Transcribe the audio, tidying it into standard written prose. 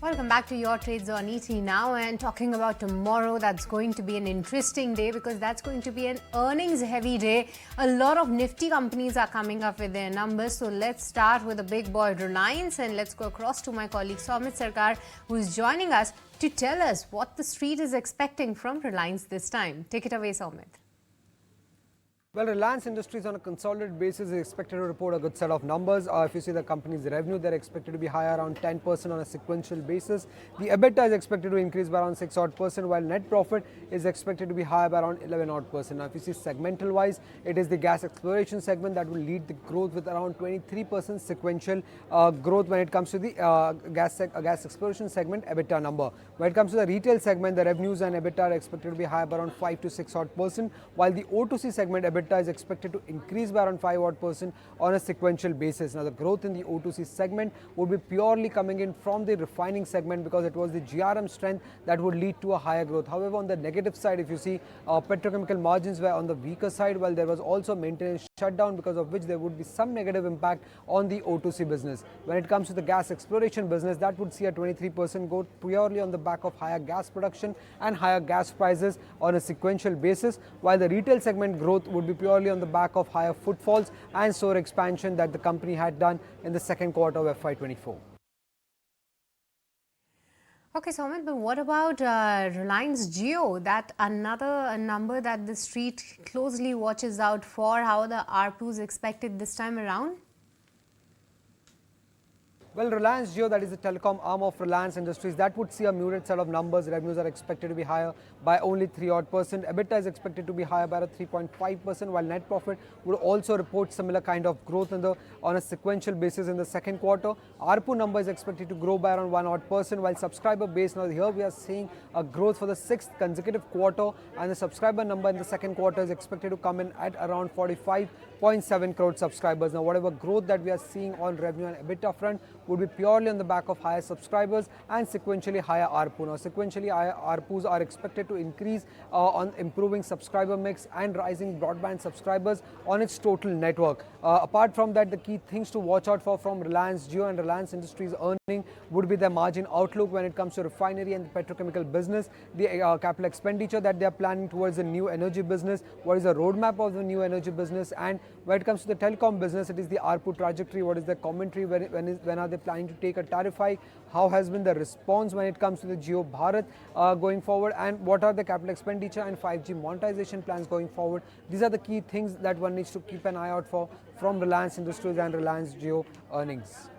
Welcome back to Your Trades on ET now, and talking about tomorrow. That's going to be an interesting day because that's going to be an earnings heavy day. A lot of nifty companies are coming up with their numbers. So let's start with the big boy Reliance, and let's go across to my colleague Soumit Sarkar, who is joining us to tell us what the street is expecting from Reliance this time. Take it away, Soumit. Well, Reliance Industries on a consolidated basis is expected to report a good set of numbers. If you see the company's revenue, they're expected to be higher around 10% on a sequential basis. The EBITDA is expected to increase by around 6% while net profit is expected to be higher by around 11%. Now, if you see segmental wise, it is the gas exploration segment that will lead the growth with around 23% sequential growth when it comes to the gas exploration segment EBITDA number. When it comes to the retail segment, the revenues and EBITDA are expected to be higher by around 5 to 6%, while the O2C segment EBITDA is expected to increase by around 5% on a sequential basis. Now, the growth in the O2C segment would be purely coming in from the refining segment because it was the GRM strength that would lead to a higher growth. However, on the negative side, if you see petrochemical margins were on the weaker side, while there was also maintenance shutdown, because of which there would be some negative impact on the O2C business. When it comes to the gas exploration business, that would see a 23% growth purely on the back of higher gas production and higher gas prices on a sequential basis, while the retail segment growth would be purely on the back of higher footfalls and store expansion that the company had done in the second quarter of FY24. Okay, Soumit, but what about Reliance Jio? That another number that the street closely watches out for. How are the ARPUs expected this time around? Well, Reliance Jio, that is the telecom arm of Reliance Industries, that would see a muted set of numbers. Revenues are expected to be higher by only 3%. EBITDA is expected to be higher by 3.5%, while net profit would also report similar kind of growth on a sequential basis in the second quarter. ARPU number is expected to grow by around 1%, while subscriber base, now here we are seeing a growth for the 6th consecutive quarter, and the subscriber number in the second quarter is expected to come in at around 45.7 crore subscribers. Now, whatever growth that we are seeing on revenue and EBITDA front would be purely on the back of higher subscribers and sequentially higher ARPU. Now, sequentially higher ARPUs are expected to increase on improving subscriber mix and rising broadband subscribers on its total network. Apart from that, the key things to watch out for from Reliance Jio and Reliance Industries earning would be their margin outlook when it comes to refinery and the petrochemical business, the capital expenditure that they are planning towards the new energy business, what is the roadmap of the new energy business, and when it comes to the telecom business, it is the ARPU trajectory, what is the commentary, when are they planning to take a tariff hike, how has been the response when it comes to the Jio Bharat going forward, and what are the capital expenditure and 5G monetization plans going forward. These are the key things that one needs to keep an eye out for from Reliance Industries and Reliance Jio earnings.